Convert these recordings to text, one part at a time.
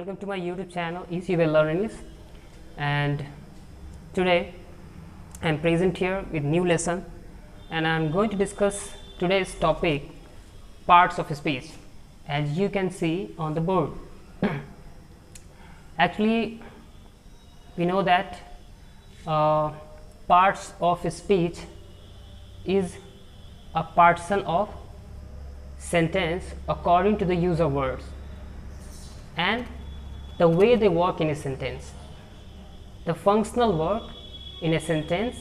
Welcome to my YouTube channel Easy Way Learnings, and today I'm present here with new lesson, and I'm going to discuss today's topic, parts of speech, as you can see on the board. Actually, we know that parts of speech is a partition of sentence according to the use of words and the way they work in a sentence. The functional work in a sentence,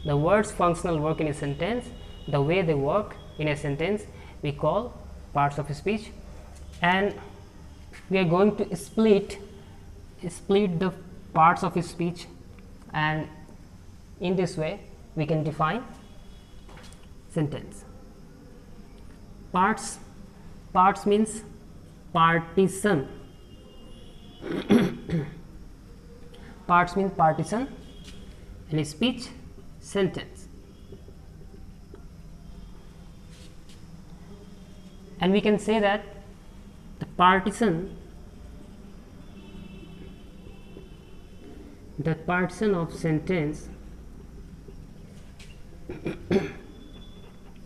the words functional work in a sentence, the way they work in a sentence, we call parts of speech. And we are going to split the parts of speech, and in this way we can define sentence. Parts means partition. Parts means partition, and speech sentence. And we can say that the partition of sentence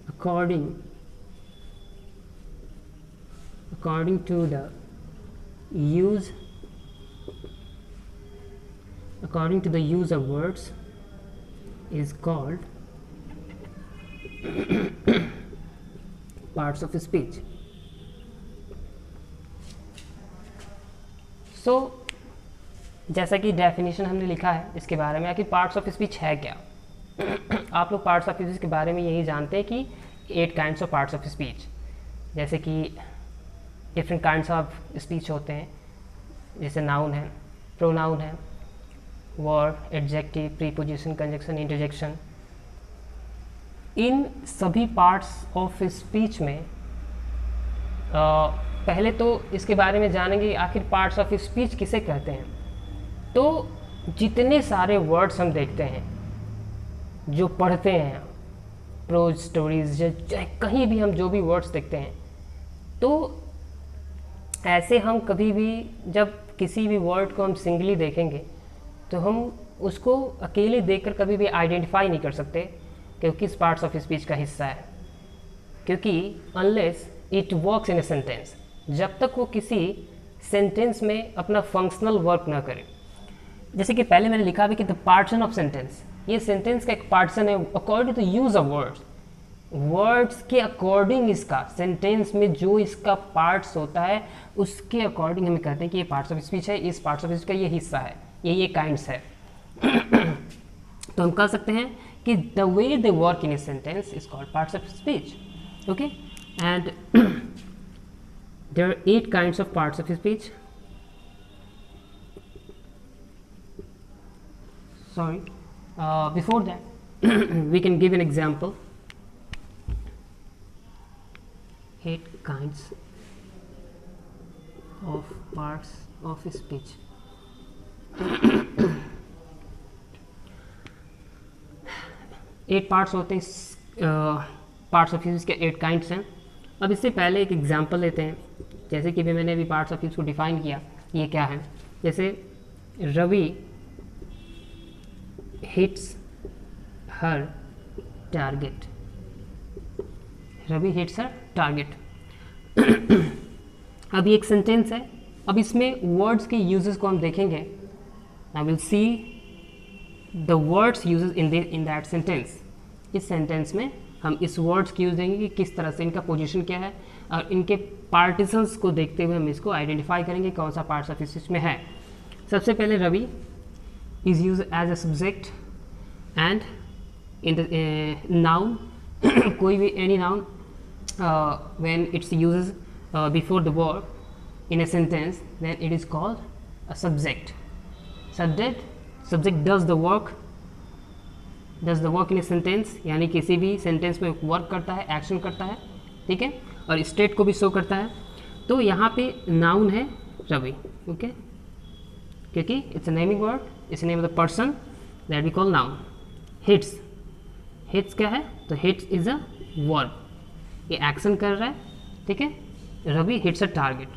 according to the use of words is called parts of speech. So जैसा कि definition हमने लिखा है इसके बारे में, आखिर parts of speech है क्या। आप लोग पार्ट्स ऑफ स्पीच के बारे में यही जानते हैं कि 8 kinds of parts of speech, जैसे कि डिफरेंट काइंड्स ऑफ स्पीच होते हैं, जैसे नाउन है, प्रोनाउन है, verb, adjective, preposition, conjunction, interjection. इन सभी पार्ट्स ऑफ स्पीच में पहले तो इसके बारे में जानेंगे आखिर पार्ट्स ऑफ स्पीच किसे कहते हैं। तो जितने सारे वर्ड्स हम देखते हैं, जो पढ़ते हैं, प्रोज, स्टोरीज, चाहे कहीं भी हम जो भी वर्ड्स देखते हैं, तो ऐसे हम कभी भी जब किसी भी वर्ड को हम सिंगली देखेंगे तो हम उसको अकेले देखकर कभी भी आइडेंटिफाई नहीं कर सकते कि किस पार्ट्स ऑफ स्पीच का हिस्सा है, क्योंकि unless it works in a sentence, जब तक वो किसी सेंटेंस में अपना फंक्शनल वर्क ना करे। जैसे कि पहले मैंने लिखा भी कि द पार्टीशन ऑफ सेंटेंस, ये सेंटेंस का एक पार्टीशन है according to use of words. Words के अकॉर्डिंग इसका सेंटेंस में जो इसका पार्ट्स होता है उसके अकॉर्डिंग हम कहते हैं कि ये पार्ट्स ऑफ स्पीच है, इस पार्ट्स ऑफ स्पीच का ये हिस्सा है, ये काइंड्स है। तो हम कह सकते हैं कि the way they work in a sentence is called parts of speech. Okay, and there are 8 kinds of parts of speech. Sorry, before that we can give an example. 8 kinds of parts of speech. 8 parts होते हैं, parts of speech के 8 kinds हैं। अब इससे पहले एक example लेते हैं, जैसे कि मैंने अभी पार्ट्स ऑफ स्पीच को डिफाइन किया, ये क्या है। जैसे Ravi hits her target. Ravi hits her target. अब ये एक सेंटेंस है। अब इसमें वर्ड्स के यूजेस को हम देखेंगे। I will see the words uses in that sentence. इस सेंटेंस में हम इस वर्ड्स की यूज देंगे कि किस तरह से इनका पोजीशन क्या है, और इनके पार्टिशंस को देखते हुए हम इसको आइडेंटिफाई करेंगे कौन सा पार्ट्स ऑफ स्पीच में है। सबसे पहले Ravi is used as a subject and in the noun कोई भी any noun when it's used before the verb in a sentence, then it is called a subject. Subject does the work in a sentence, यानी किसी भी sentence में work करता है, action करता है, ठीक है, और स्टेट को भी शो करता है। तो यहाँ पे नाउन है रवि, ओके, क्योंकि it's a naming word, it's name of the person that we call noun. Hits क्या है, तो हिट्स इज अ वर्ब, ये एक्शन कर रहा है, ठीक है। Ravi hits a target.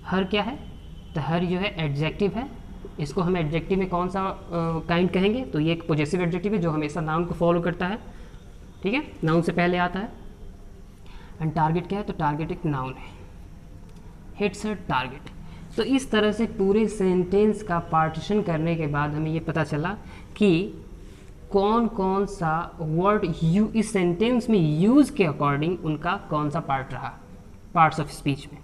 Her क्या है, तो हर जो है एडजेक्टिव है, इसको हम एडजेक्टिव में कौन सा काइंड कहेंगे, तो ये एक पॉजेसिव एडजेक्टिव है जो हमेशा नाउन को फॉलो करता है, ठीक है, नाउन से पहले आता है। एंड टारगेट क्या है, तो टारगेट एक नाउन है, हिट्स अ टारगेट। तो इस तरह से पूरे सेंटेंस का पार्टीशन करने के बाद हमें ये पता चला कि कौन कौन सा वर्ड इस सेंटेंस में यूज़ के अकॉर्डिंग उनका कौन सा पार्ट रहा, पार्ट्स ऑफ स्पीच में।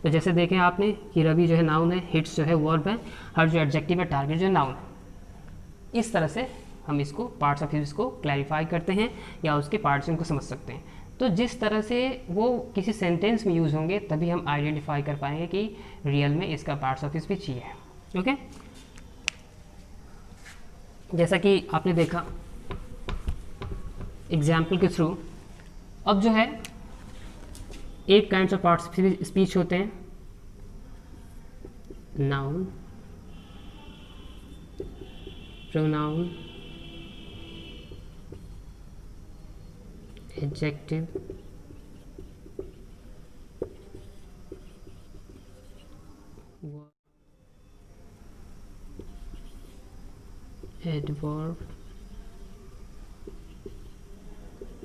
तो जैसे देखें आपने कि रवि जो है नाउन है, हिट्स जो है वर्ब है, हर जो एडजेक्टिव है, टारगेट जो है नाउन है। इस तरह से हम इसको पार्ट्स ऑफ स्पीच को क्लैरिफाई करते हैं या उसके पार्ट्स को समझ सकते हैं। तो जिस तरह से वो किसी सेंटेंस में यूज़ होंगे तभी हम आइडेंटिफाई कर पाएंगे कि रियल में इसका पार्ट्स ऑफ स्पीच ये है। ओके, जैसा कि आपने देखा एग्जाम्पल के थ्रू, अब जो है 8 kinds of parts of speech होते हैं, noun, pronoun, adjective, adverb,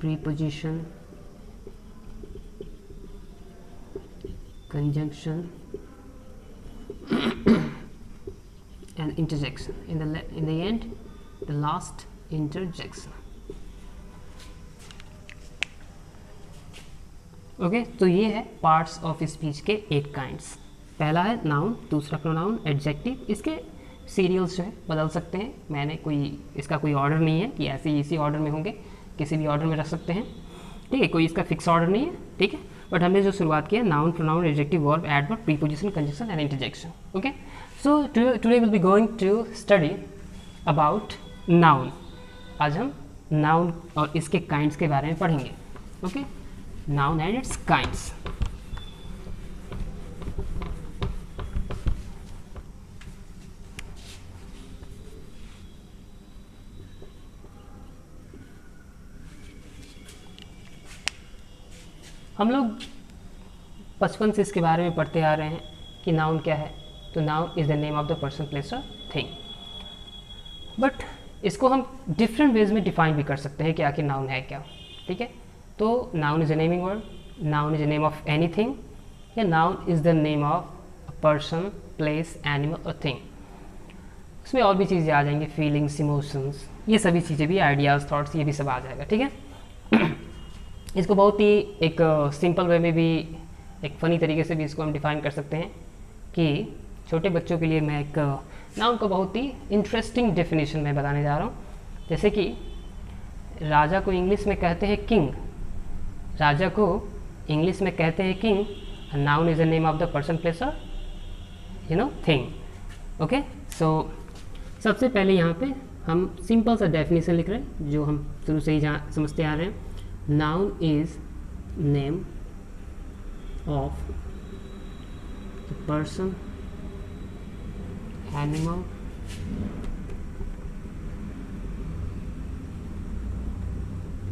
preposition, conjunction and interjection. In the end, the last interjection. Okay, तो ये है पार्ट्स ऑफ स्पीच के 8 काइंड्स। पहला है नाउन, दूसरा प्रोनाउन, एडजेक्टिव। इसके सीरियल्स जो है बदल सकते हैं, मैंने कोई इसका कोई ऑर्डर नहीं है कि ऐसे इसी ऑर्डर में होंगे, किसी भी ऑर्डर में रख सकते हैं, ठीक है, कोई इसका फिक्स ऑर्डर नहीं है, ठीक है। बट हमने जो शुरुआत किया noun, pronoun, adjective, verb, adverb, preposition, conjunction and interjection. Okay, so today will be going to study about noun. आज हम नाउन और इसके काइंड्स के बारे में पढ़ेंगे। Okay, noun and it's kinds. हम लोग बचपन से इसके बारे में पढ़ते आ रहे हैं कि नाउन क्या है, तो noun is the name of the person, place और थिंग। बट इसको हम डिफरेंट वेज में डिफाइन भी कर सकते हैं कि आखिर नाउन है क्या, ठीक है। तो noun is a naming word, noun is a name of anything, या noun is the name of a person, place, animal और थिंग। उसमें और भी चीज़ें आ जाएंगी, फीलिंग्स, इमोशंस, ये सभी चीज़ें भी, आइडियाज़, थॉट्स, ये भी सब आ जाएगा, ठीक है। इसको बहुत ही एक सिंपल वे में भी, एक फ़नी तरीके से भी इसको हम डिफ़ाइन कर सकते हैं कि छोटे बच्चों के लिए मैं एक नाउन को बहुत ही इंटरेस्टिंग डेफिनेशन में बताने जा रहा हूँ। जैसे कि राजा को इंग्लिश में कहते हैं किंग, राजा को इंग्लिश में कहते हैं king, noun is the name of the person, place और थिंग। ओके, सो सबसे पहले यहाँ पे हम सिंपल सा डेफिनेशन लिख रहे हैं जो हम शुरू से ही समझते आ रहे हैं। Noun is name of the person, animal,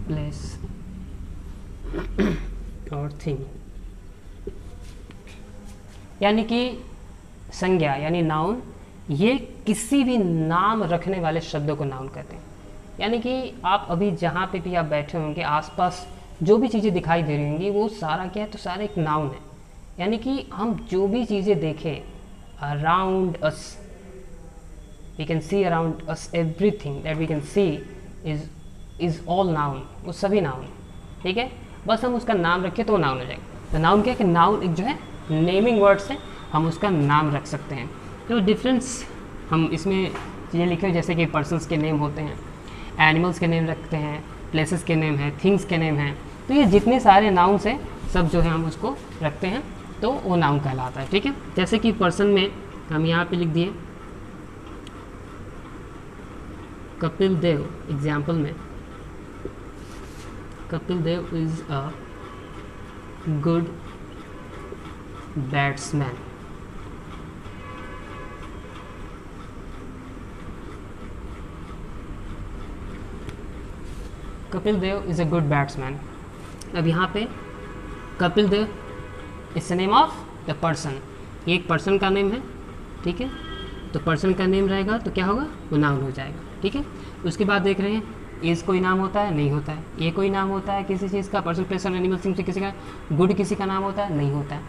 place और thing। यानी कि संज्ञा यानी नाउन, ये किसी भी नाम रखने वाले शब्दों को नाउन कहते हैं। यानी कि आप अभी जहाँ पे भी आप बैठे होंगे, आसपास जो भी चीज़ें दिखाई दे रही होंगी, वो सारा क्या है, तो सारा एक नाउन है। यानी कि हम जो भी चीज़ें देखें around us, we can see around us, everything that we can see is all noun, वो सभी नाउन, ठीक है। बस हम उसका नाम रखें तो वो नाउन हो जाएगा। तो नाउन क्या है कि नाउन एक जो है नेमिंग वर्ड से हम उसका नाम रख सकते हैं। तो डिफरेंस हम इसमें चीज़ें लिखे, जैसे कि पर्सन्स के नेम होते हैं, एनिमल्स के नेम रखते हैं, प्लेसेस के नेम हैं, थिंग्स के नेम हैं। तो ये जितने सारे नाउन्स हैं सब जो है हम उसको रखते हैं तो वो नाउन कहलाता है, ठीक है। जैसे कि पर्सन में हम यहाँ पे लिख दिए कपिल देव, एग्जाम्पल में Kapil Dev is a good batsman. Kapil Dev is a good batsman. अब यहाँ पे Kapil Dev is the name of the person, ये एक पर्सन का नेम है, ठीक है। तो पर्सन का नेम रहेगा तो क्या होगा, वो नाउन हो जाएगा, ठीक है। उसके बाद देख रहे हैं इज़ कोई नाम होता है, नहीं होता है। ये कोई नाम होता है किसी चीज़ का, पर्सन प्लेस और एनिमल थिंग से किसी का। गुड किसी का नाम होता है, नहीं होता है।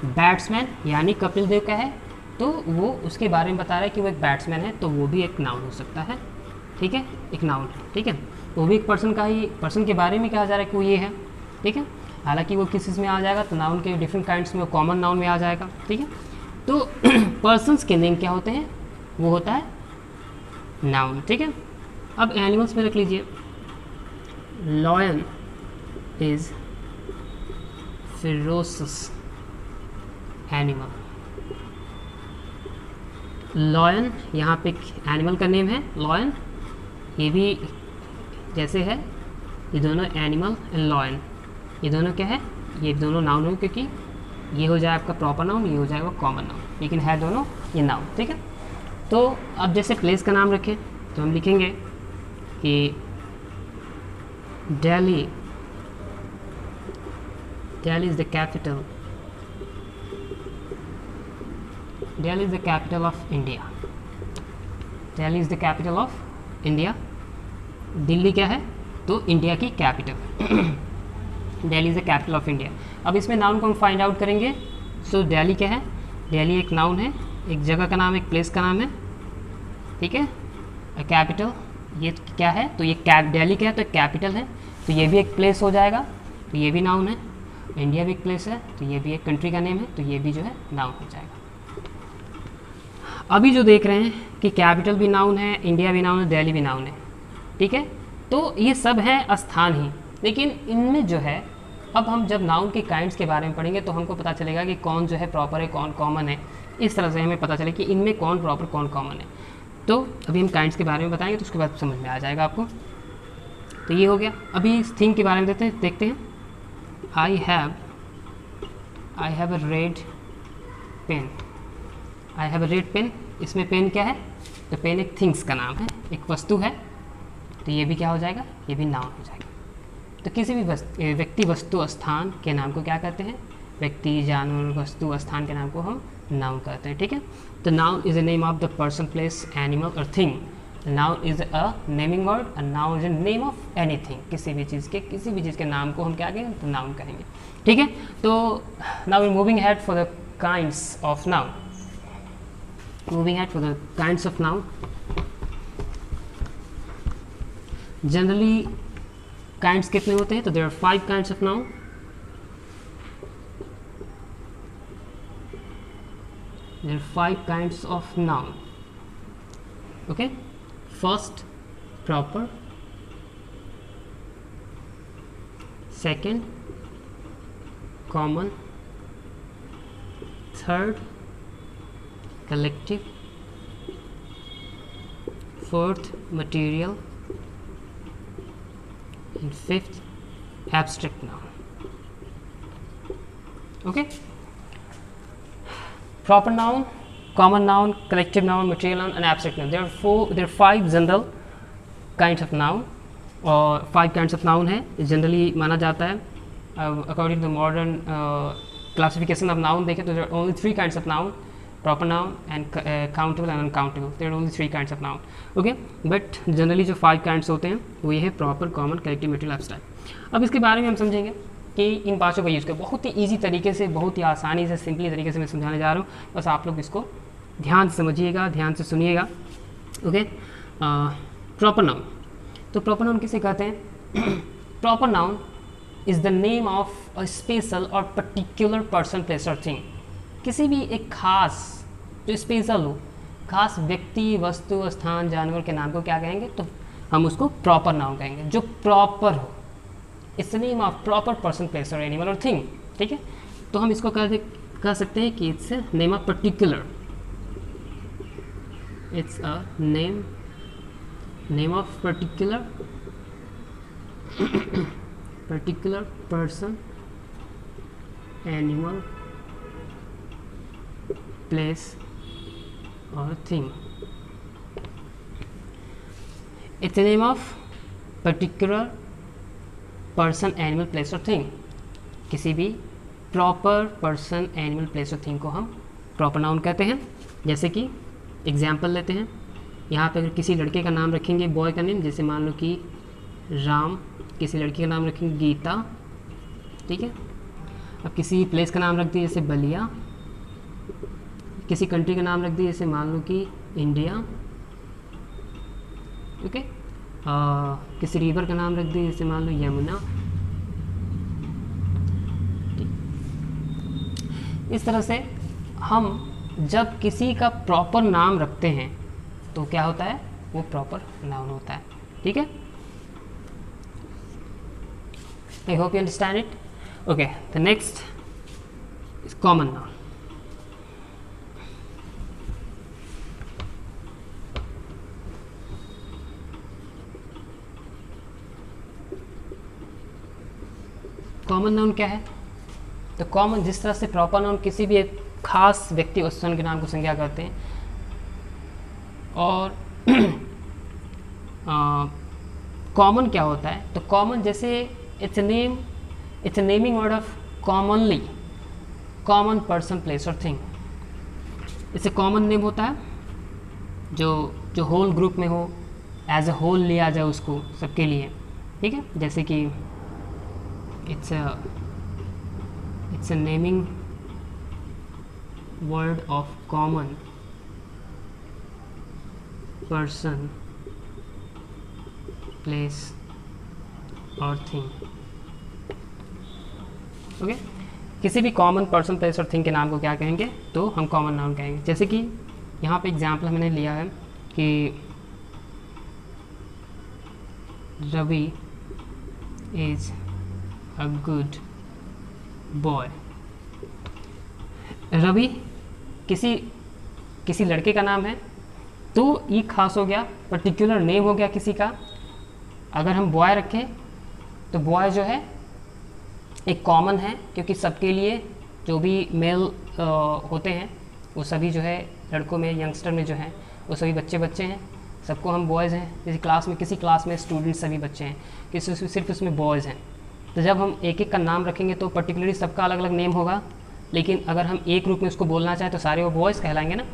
बैट्समैन यानी कपिल देव का है तो वो उसके बारे में बता रहा है कि वो एक बैट्समैन है, तो वो भी एक नाउन हो सकता है, ठीक है, एक नाउन है, ठीक है। वो भी एक पर्सन का ही, पर्सन के बारे में कहा जा रहा है कि वो ये है, ठीक है। हालांकि वो किस चीज़ में आ जाएगा, तो नाउन के डिफरेंट काइंड्स में, कॉमन नाउन में आ जाएगा, ठीक है। तो पर्सन्स के नेम क्या होते हैं, वो होता है नाउन, ठीक है। अब एनिमल्स में रख लीजिए, लॉयन इज फेरोसिस एनिमल। लॉयन यहाँ पे एनिमल का नेम है लॉयन, ये भी जैसे है, ये दोनों एनिमल एंड लॉयन, ये दोनों क्या है, ये दोनों नाउन हो, क्योंकि ये हो जाए आपका प्रॉपर नाउन, ये हो जाएगा कॉमन नाउन, लेकिन है दोनों ये नाउन, ठीक है। तो अब जैसे प्लेस का नाम रखें तो हम लिखेंगे कि Delhi, Delhi is the capital, Delhi is the capital of India, Delhi is the capital of India. Delhi क्या है, तो इंडिया की capital Delhi is the capital of India. अब इसमें नाउन को हम फाइंड आउट करेंगे। सो दिल्ली क्या है, दिल्ली एक नाउन है, एक जगह का नाम है, एक प्लेस का नाम है, ठीक है। कैपिटल ये क्या है, तो ये दिल्ली क्या है, तो कैपिटल है, तो ये भी एक प्लेस हो जाएगा, तो ये भी नाउन है। इंडिया भी एक प्लेस है, तो ये भी एक कंट्री का नेम है, तो ये भी जो है नाउन हो जाएगा। अभी जो देख रहे हैं कि कैपिटल भी नाउन है, इंडिया भी नाउन है, दिल्ली भी नाउन है, ठीक है। तो ये सब है स्थान ही, लेकिन इनमें जो है, अब हम जब नाउन के काइंड्स के बारे में पढ़ेंगे तो हमको पता चलेगा कि कौन जो है प्रॉपर है, कौन कॉमन है। इस तरह से हमें पता चले कि इनमें कौन प्रॉपर कौन कॉमन है। तो अभी हम काइंड्स के बारे में बताएंगे, तो उसके बाद समझ में आ जाएगा आपको। तो ये हो गया। अभी इस थिंग के बारे में देखते हैं। I have a red pen, I have a red pen. इसमें पेन क्या है, तो पेन एक थिंग्स का नाम है, एक वस्तु है, तो ये भी क्या हो जाएगा, ये भी नाउन हो जाएगा। तो किसी भी व्यक्ति, वस्तु, स्थान के नाम को क्या कहते हैं, व्यक्ति, जानवर, वस्तु, स्थान के नाम को हम नाउन कहते हैं, ठीक है। तो noun is a name of the person, place, animal और thing. Noun is a naming word, और noun is a name of anything. किसी भी चीज़ के नाम को हम क्या कहेंगे, तो नाउन कहेंगे, ठीक है। तो now we moving head for the kinds of noun, moving head for the kinds of noun. Generally kinds कितने होते हैं, तो there are 5 kinds of noun. There are 5 kinds of noun. Okay, first proper, second common, third collective, fourth material, and fifth abstract noun. Okay, proper noun, common noun, collective noun, material noun, and abstract noun. There are 5 general kinds of noun, और 5 kinds of noun है, generally माना जाता है। According to modern classification of noun देखें तो there are only 3 kinds of noun, proper noun and countable and uncountable. There are only 3 kinds of noun. Okay, but generally जो 5 kinds होते हैं वो ये है proper, common, collective, material, abstract. अब इसके बारे में हम समझेंगे कि इन पाँचों का यूज़ कर बहुत ही ईजी तरीके से, बहुत ही आसानी से, सिंपली तरीके से मैं समझाने जा रहा हूँ। बस आप लोग इसको ध्यान से समझिएगा, ध्यान से सुनिएगा। Okay, proper noun. तो प्रॉपर नाउन किसे कहते हैं? Proper noun is the name of a special और पर्टिकुलर पर्सन, प्लेस और थिंग। किसी भी एक खास, जो स्पेशल हो, खास व्यक्ति, वस्तु, स्थान, जानवर के नाम को क्या कहेंगे, तो हम उसको प्रॉपर नाउन कहेंगे, जो प्रॉपर हो। It's the name of proper person, place और एनिमल और थिंग, ठीक है। तो हम इसको कह सकते हैं कि it's name of particular, it's a name of particular person, animal, place or thing. It's a name of particular person, animal, place or thing. किसी भी प्रॉपर पर्सन, एनिमल, प्लेस और थिंग को हम प्रॉपर नाउन कहते हैं। जैसे कि example लेते हैं, यहाँ पे अगर किसी लड़के का नाम रखेंगे, बॉय का नेम, जैसे मान लो कि राम, किसी लड़की का नाम रखेंगे गीता, ठीक है। अब किसी प्लेस का नाम रख दिए जैसे बलिया, किसी कंट्री का नाम रख दिए जैसे मान लो कि इंडिया, ओके। किसी रिवर का नाम रख दिए जैसे मान लो यमुना। इस तरह से हम जब किसी का प्रॉपर नाम रखते हैं तो क्या होता है, वो प्रॉपर नाउन होता है, ठीक है। आई hope you understand it. Okay, the next is common noun. Common noun क्या है? तो कॉमन, जिस तरह से प्रॉपर नाउन किसी भी एक खास व्यक्ति वस्तु के नाम को संज्ञा करते हैं, और कॉमन क्या होता है? तो कॉमन जैसे it's a naming word of commonly, common person, place और थिंग। इसे कॉमन नेम होता है जो होल ग्रुप में हो, एज अ होल लिया जाए उसको सबके लिए, ठीक है। जैसे कि it's a naming word of common person, place और थिंग, ओके। किसी भी कॉमन पर्सन, प्लेस और थिंग के नाम को क्या कहेंगे? तो हम कॉमन नाउन कहेंगे। जैसे कि यहाँ पे एग्जाम्पल हमने लिया है कि Ravi is a good boy. Ravi किसी लड़के का नाम है, तो ये खास हो गया, पर्टिकुलर नेम हो गया किसी का। अगर हम बॉय रखें तो बॉय जो है एक कॉमन है, क्योंकि सबके लिए जो भी मेल होते हैं वो सभी जो है लड़कों में, यंगस्टर में जो है वो सभी बच्चे हैं, सबको हम बॉयज़ हैं। जैसे क्लास में, किसी क्लास में स्टूडेंट सभी बच्चे हैं, किसी सिर्फ उसमें बॉयज़ हैं। तो जब हम एक एक का नाम रखेंगे तो पर्टिकुलरली सबका अलग अलग नेम होगा, लेकिन अगर हम एक ग्रुप में उसको बोलना चाहें तो सारे वो बॉयज़ कहलाएंगे ना,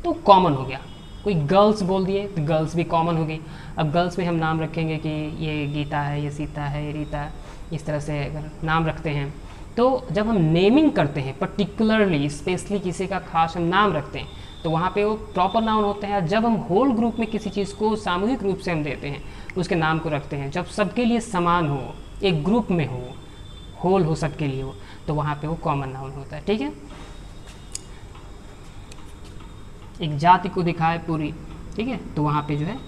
तो कॉमन हो गया। कोई गर्ल्स बोल दिए तो गर्ल्स भी कॉमन हो गई। अब गर्ल्स में हम नाम रखेंगे कि ये गीता है, ये सीता है, ये रीता है, इस तरह से अगर नाम रखते हैं, तो जब हम नेमिंग करते हैं पर्टिकुलरली, स्पेशली किसी का खास हम नाम रखते हैं, तो वहाँ पे वो प्रॉपर नाउन होते हैं। जब हम होल ग्रुप में किसी चीज़ को सामूहिक रूप से हम देते हैं, उसके नाम को रखते हैं, जब सबके लिए समान हो, एक ग्रुप में हो, होल हो, सबके लिए हो, तो वहाँ पे वो कॉमन नाउन होता है, ठीक है। एक जाति को दिखाए पूरी, ठीक है, तो वहाँ पे जो है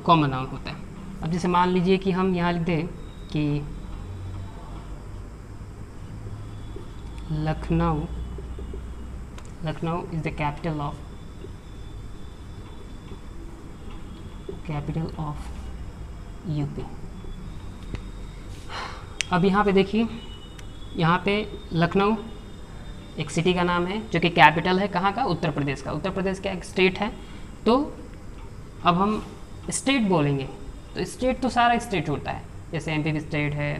कॉमन नाउन होता है। अब जैसे मान लीजिए कि हम यहाँ लिख दें कि Lucknow is the capital of UP. अब यहाँ पे देखिए, यहाँ पे लखनऊ एक सिटी का नाम है जो कि कैपिटल है कहाँ का? उत्तर प्रदेश का। उत्तर प्रदेश का एक स्टेट है। तो अब हम स्टेट बोलेंगे तो स्टेट तो सारा स्टेट होता है, जैसे एमपी भी स्टेट है,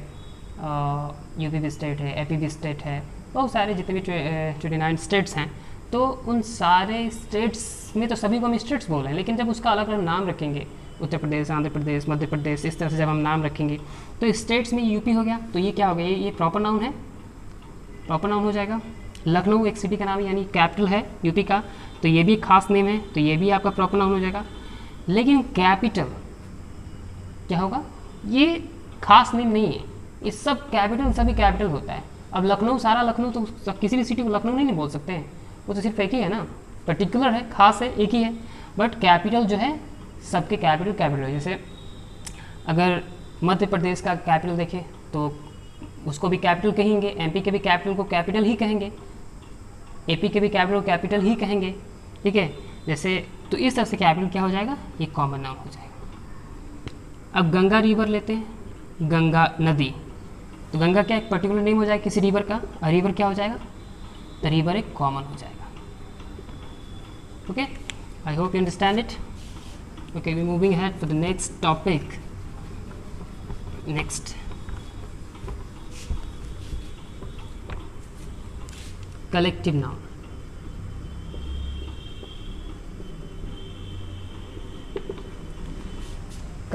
यूपी भी स्टेट है, एपी भी स्टेट है, बहुत सारे जितने भी 29 स्टेट्स हैं, तो उन सारे स्टेट्स में तो सभी को हम स्टेट्स बोल रहे हैं। लेकिन जब उसका अलग अलग नाम रखेंगे, उत्तर प्रदेश, आंध्र प्रदेश, मध्य प्रदेश, इस तरह से जब हम नाम रखेंगे, तो स्टेट्स में यूपी हो गया, तो ये क्या हो गया? ये प्रॉपर नाउन है, प्रॉपर नाउन हो जाएगा। लखनऊ एक सिटी का नाम है, यानी कैपिटल है यूपी का, तो ये भी एक खास नेम है, तो ये भी आपका प्रॉपर नाउन हो जाएगा। लेकिन कैपिटल क्या होगा? ये खास नेम नहीं है, ये सब कैपिटल, सभी कैपिटल होता है। अब लखनऊ, सारा लखनऊ, तो किसी भी सिटी को लखनऊ नहीं बोल सकते हैं, वो तो सिर्फ एक ही है ना, पर्टिकुलर है, खास है, एक ही है। बट कैपिटल जो है सबके कैपिटल है। जैसे अगर मध्य प्रदेश का कैपिटल देखें तो उसको भी कैपिटल कहेंगे, एमपी के भी कैपिटल को कैपिटल ही कहेंगे, एपी के भी कैपिटल को कैपिटल ही कहेंगे, ठीक है। जैसे तो इस तरह से कैपिटल क्या हो जाएगा? ये कॉमन नाउन हो जाएगा। अब गंगा रिवर लेते हैं, गंगा नदी, तो गंगा क्या एक पर्टिकुलर नेम हो जाएगा किसी रिवर का, और रिवर क्या हो जाएगा? तो रिवर एक कॉमन हो जाएगा। Okay, I hope you understand it. Okay, we moving ahead for the next topic. Next, collective noun.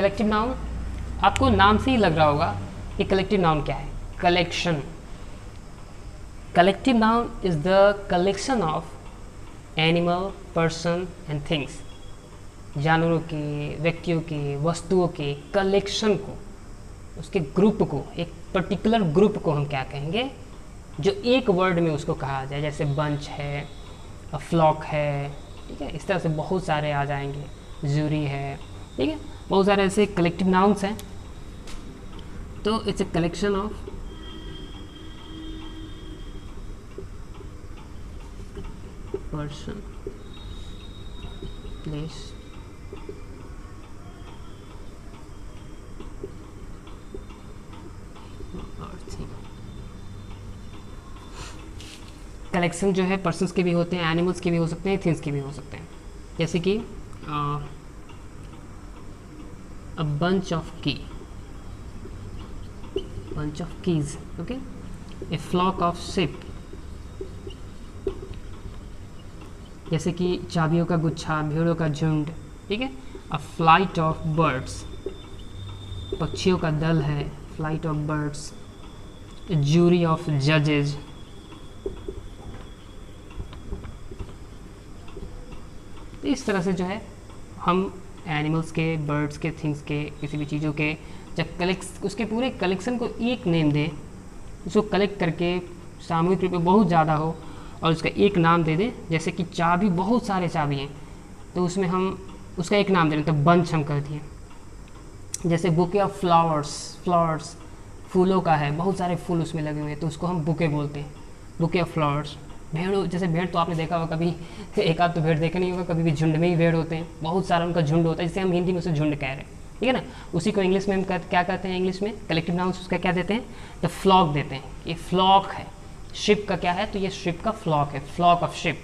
Collective noun, आपको नाम से ही लग रहा होगा कि कलेक्टिव नाउन क्या है। Collection, collective noun is the collection of animal, person and things. जानवरों के, व्यक्तियों के, वस्तुओं के कलेक्शन को, उसके ग्रुप को, एक पर्टिकुलर ग्रुप को हम क्या कहेंगे, जो एक वर्ड में उसको कहा जाए। जैसे बंच है, फ्लॉक है, ठीक है, इस तरह से बहुत सारे आ जाएंगे, जूरी है, ठीक है, बहुत सारे ऐसे कलेक्टिव नाउन्स हैं। तो it's a collection of person, place, और थिंग। कलेक्शन जो है पर्सन्स के भी होते हैं, एनिमल्स के भी हो सकते हैं, थिंग्स के भी हो सकते हैं। जैसे कि अ बंच ऑफ की, bunch of keys, okay, a flock of sheep, जैसे कि चाबियों का गुच्छा, भेड़ों का झुंड, ठीक है। a flight of birds, पक्षियों का दल है, flight of birds, a jury of judges, तो इस तरह से जो है हम एनिमल्स के, बर्ड्स के, थिंग्स के, किसी भी चीज़ों के जब कलेक्ट, उसके पूरे कलेक्शन को एक नेम दें, उसको कलेक्ट करके सामूहिक रूप में बहुत ज़्यादा हो और उसका एक नाम दे दें। जैसे कि चाबी, बहुत सारे चाबी हैं तो उसमें हम उसका एक नाम दे दें, तो बंच हम कर दिए। जैसे बुके ऑफ फ्लावर्स, फ्लावर्स फूलों का है, बहुत सारे फूल उसमें लगे हुए हैं तो उसको हम बुके बोलते हैं, बुके ऑफ फ्लावर्स। भेड़ों, जैसे भेड़ तो आपने देखा होगा कभी, एक आध तो भेड़ देखा नहीं होगा, कभी भी झुंड में ही भेड़ होते हैं, बहुत सारा उनका झुंड होता है, जिसे हम हिंदी में उसे झुंड कह रहे हैं, ठीक है ना। उसी को इंग्लिश में हम क्या कहते हैं, इंग्लिश में कलेक्टिव नाउन उसका क्या देते हैं, द फ्लॉक देते हैं। ये फ्लॉक है, शिप का क्या है, तो ये शिप का फ्लॉक है, फ्लॉक ऑफ शिप।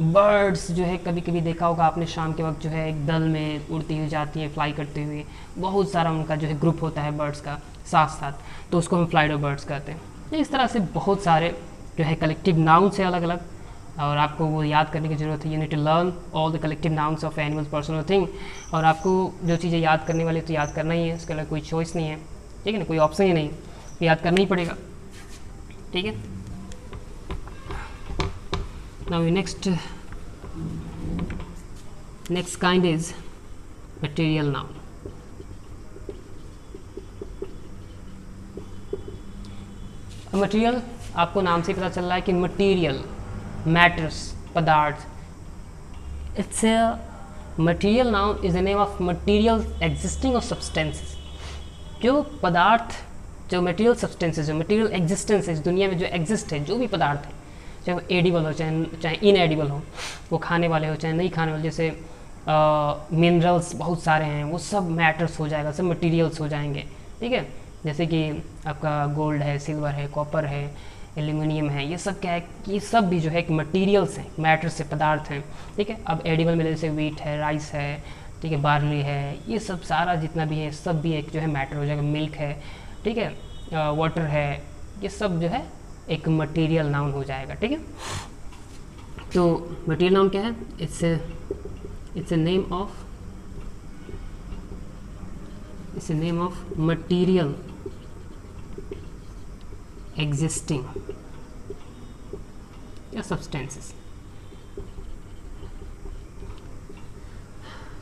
बर्ड्स जो है कभी कभी देखा होगा आपने, शाम के वक्त जो है एक दल में उड़ती हुई जाती है, फ्लाई करते हुए, बहुत सारा उनका जो है ग्रुप होता है बर्ड्स का साथ साथ, तो उसको हम फ्लाइट ऑफ बर्ड्स कहते हैं। इस तरह से बहुत सारे जो है कलेक्टिव नाउन्स है अलग अलग, और आपको वो याद करने की ज़रूरत है। You need to learn all the collective nouns of animals, person और थिंग। और आपको जो चीज़ें याद करने वाली तो याद करना ही है, इसके अलावा कोई चॉइस नहीं है, ठीक है ना, कोई ऑप्शन ही नहीं, याद करना ही पड़ेगा, ठीक है। Now next kind is material noun. Material, आपको नाम से पता चल रहा है कि मटेरियल, मैटर्स, पदार्थ। It's a material noun is the name of material existing of substances. जो पदार्थ, जो मटेरियल सब्सटेंसेस, जो मटेरियल एग्जिस्टेंस है इस दुनिया में, जो एग्जिस्ट है, जो भी पदार्थ है, चाहे वो एडिबल हो, चाहे इनएडिबल हो, वो खाने वाले हो चाहे नहीं खाने वाले, जैसे मिनरल्स बहुत सारे हैं, वो सब मैटर्स हो जाएगा, सब मटेरियल्स हो जाएंगे, ठीक है। जैसे कि आपका गोल्ड है, सिल्वर है, कॉपर है, एल्यूमिनियम है, ये सब क्या है, ये सब भी जो है एक मटेरियल्स हैं, मैटर से पदार्थ हैं, ठीक है। अब एडिबल में जैसे वीट है, राइस है, ठीक है, बार्ली है, ये सब सारा जितना भी है सब भी एक जो है मैटर हो जाएगा। मिल्क है, ठीक है, वाटर है, ये सब जो है एक मटेरियल नाउन हो जाएगा, ठीक है। तो मटेरियल नाउन क्या है, it's a name of material existing या substances,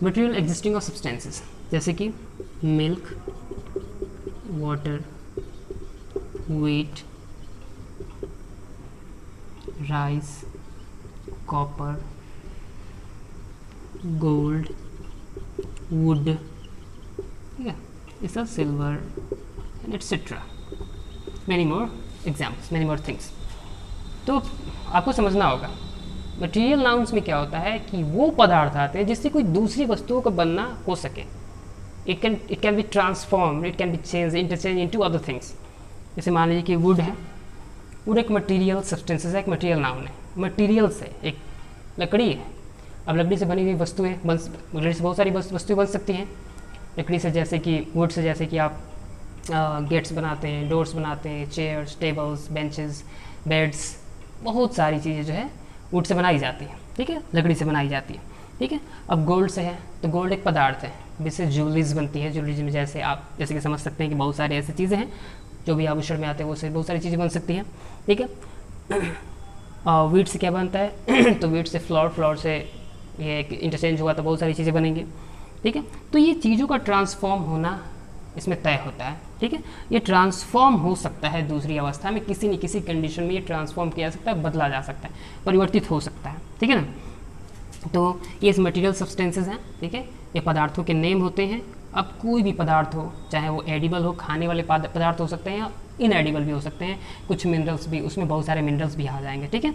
material existing of substances, जैसे कि milk, water, wheat, rice, copper, gold, wood, ठीक है, इस silver and etc. many more examples, many more things। तो आपको समझना होगा मटेरियल नाउन्स में क्या होता है कि वो पदार्थ आते हैं जिससे कोई दूसरी वस्तुओं का बनना हो सके। It can be transform, it can be change, interchange into other things. जैसे मान लीजिए कि वुड है, वुड एक मटेरियल सब्सटेंसेस है, एक मटेरियल नाउन है, मटेरियल्स है, एक लकड़ी है। अब लकड़ी से बनी हुई वस्तुएं, लकड़ी से बहुत सारी वस्तुएं बन सकती हैं लकड़ी से, जैसे कि वुड से, जैसे कि आप गेट्स बनाते हैं, डोर्स बनाते हैं, चेयर्स, टेबल्स, बेंचेस, बेड्स, बहुत सारी चीज़ें जो है वुड से बनाई जाती हैं, ठीक है, लकड़ी से बनाई जाती है, ठीक है। अब गोल्ड से है तो गोल्ड एक पदार्थ है, जिससे ज्वेलरीज बनती है। ज्वेलरीज में जैसे आप जैसे कि समझ सकते हैं कि बहुत सारी ऐसी चीज़ें हैं जो भी आभूषण में आते हैं, वो से बहुत सारी चीज़ें बन सकती हैं, ठीक है। वीट से क्या बनता है तो वीट से फ्लोर से ये एक इंटरचेंज हुआ तो बहुत सारी चीज़ें बनेंगी, ठीक है। तो ये चीज़ों का ट्रांसफॉर्म होना इसमें तय होता है, ठीक है। ये ट्रांसफॉर्म हो सकता है दूसरी अवस्था में, किसी न किसी कंडीशन में ये ट्रांसफॉर्म किया जा सकता है, बदला जा सकता है, परिवर्तित हो सकता है, ठीक है ना। तो ये मटेरियल सब्सटेंसेस हैं, ठीक है। ये पदार्थों के नेम होते हैं। अब कोई भी पदार्थ हो, चाहे वो एडिबल हो, खाने वाले पदार्थ हो सकते हैं, या इनएडिबल भी हो सकते हैं, कुछ मिनरल्स भी, उसमें बहुत सारे मिनरल्स भी आ जाएंगे, ठीक है।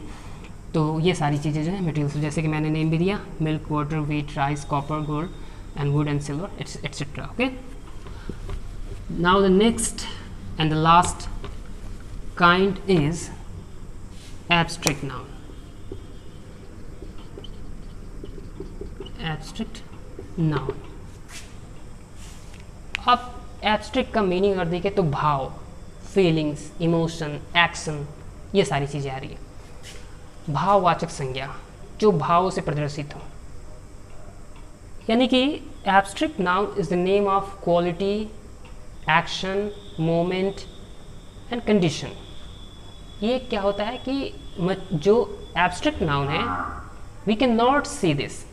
तो ये सारी चीज़ें जो है मटेरियल्स, जैसे कि मैंने नेम भी दिया, milk, water, wheat, rice, copper, gold and would and silver etcetera, okay. Now the next and the last kind is abstract noun. Abstract noun. अब एब्स्ट्रैक्ट का मीनिंग अगर देखें तो भाव, फीलिंग्स, इमोशन, एक्शन, ये सारी चीज़ें आ रही है। भाववाचक संज्ञा जो भावों से प्रदर्शित हो, यानी कि abstract noun is the name of quality, action, moment and condition. ये क्या होता है कि जो एब्स्ट्रैक्ट नाउन है, we can not see this,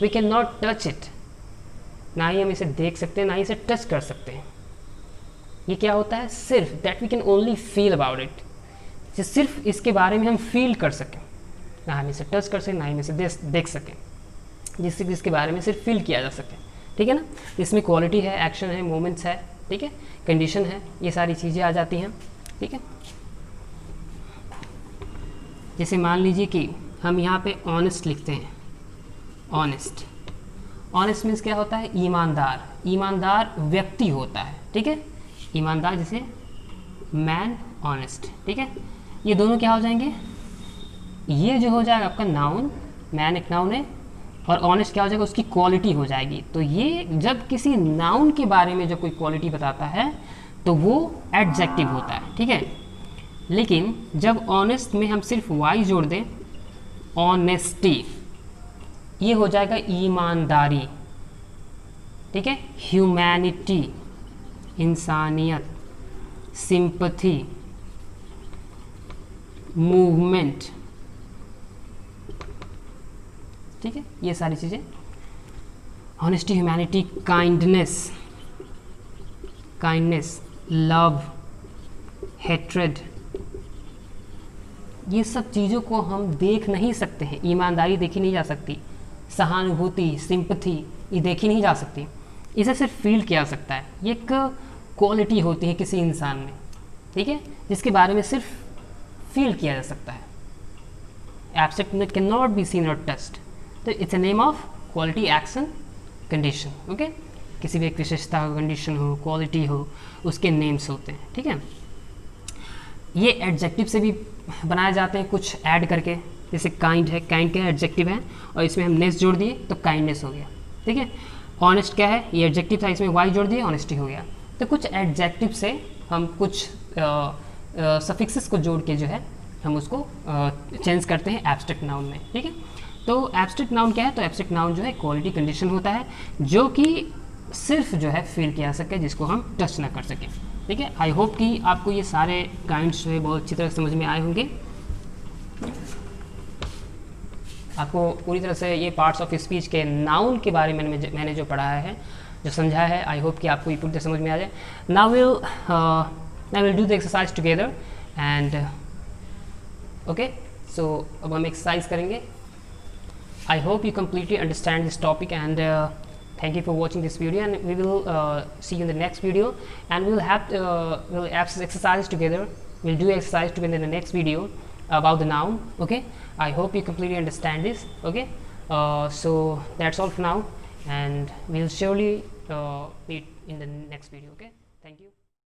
we can not touch it, ना ही हम इसे देख सकते हैं, ना ही इसे टच कर सकते हैं। ये क्या होता है, सिर्फ that we can only feel about it, सिर्फ इसके बारे में हम फील कर सकें, ना हम इसे टच कर सकें, ना ही हम इसे देख सकें, जिससे इसके बारे में सिर्फ फील किया जा सके, ठीक है ना। इसमें क्वालिटी है, एक्शन है, मोमेंट्स है, ठीक है, कंडीशन है, ये सारी चीज़ें आ जाती हैं, ठीक है। जैसे मान लीजिए कि हम यहाँ पे ऑनेस्ट लिखते हैं, ऑनेस्ट, ऑनेस्ट मीन्स क्या होता है, ईमानदार, ईमानदार व्यक्ति होता है, ठीक है, ईमानदार, जैसे मैन ऑनेस्ट, ठीक है। ये दोनों क्या हो जाएंगे, ये जो हो जाएगा आपका नाउन, मैन एक नाउन है, और ऑनेस्ट क्या हो जाएगा, उसकी क्वालिटी हो जाएगी। तो ये जब किसी नाउन के बारे में जब कोई क्वालिटी बताता है तो वो एडजेक्टिव होता है, ठीक है। लेकिन जब ऑनेस्ट में हम सिर्फ वाई जोड़ दें, ऑनेस्टी, ये हो जाएगा ईमानदारी, ठीक है, ह्यूमैनिटी, इंसानियत, सिंपथी, मूवमेंट, ठीक है, ये सारी चीज़ें, honesty, humanity, kindness, kindness, love, hatred, ये सब चीज़ों को हम देख नहीं सकते हैं। ईमानदारी देखी नहीं जा सकती, सहानुभूति, सिंपथी, ये देखी नहीं जा सकती, इसे सिर्फ फील किया जा सकता है। ये एक क्वालिटी होती है किसी इंसान में, ठीक है, जिसके बारे में सिर्फ फील किया जा सकता है। Abstract can not be seen और टच्ड, तो it's a name of quality, action, condition, okay. किसी भी एक विशेषता हो, कंडीशन हो, क्वालिटी हो, उसके नेम्स होते हैं, ठीक है। ये एडजेक्टिव से भी बनाए जाते हैं कुछ ऐड करके, जैसे काइंड है, काइंड क्या है, एडजेक्टिव है, और इसमें हम नेस जोड़ दिए तो काइंडनेस हो गया, ठीक है। ऑनेस्ट क्या है, ये एडजेक्टिव था, इसमें वाई जोड़ दिए, ऑनेस्टी हो गया। तो कुछ एडजेक्टिव से हम कुछ सफिक्सेस को जोड़ के जो है हम उसको चेंज करते हैं एब्स्ट्रैक्ट नाउन में, ठीक है। तो एब्स्ट्रैक्ट नाउन क्या है, तो एब्स्ट्रैक्ट नाउन जो है क्वालिटी, कंडीशन होता है, जो कि सिर्फ जो है फील किया जा सके, जिसको हम टच ना कर सकें, ठीक है। आई होप कि आपको ये सारे काइंड्स जो है बहुत अच्छी तरह समझ में आए होंगे। आपको पूरी तरह से ये पार्ट्स ऑफ स्पीच के नाउन के बारे में मैंने जो पढ़ाया है, जो समझा है, आई होप कि आपको ये पूरी तरह समझ में आ जाए। Now will do the exercise together and okay. So अब हम एक्सरसाइज करेंगे। I hope you completely understand this topic, and thank you for watching this video, and we will see you in the next video, and we'll exercise together. We'll do exercise together in the next video about the noun, okay. I hope you completely understand this, okay. So that's all for now, and we'll surely meet in the next video, okay. Thank you.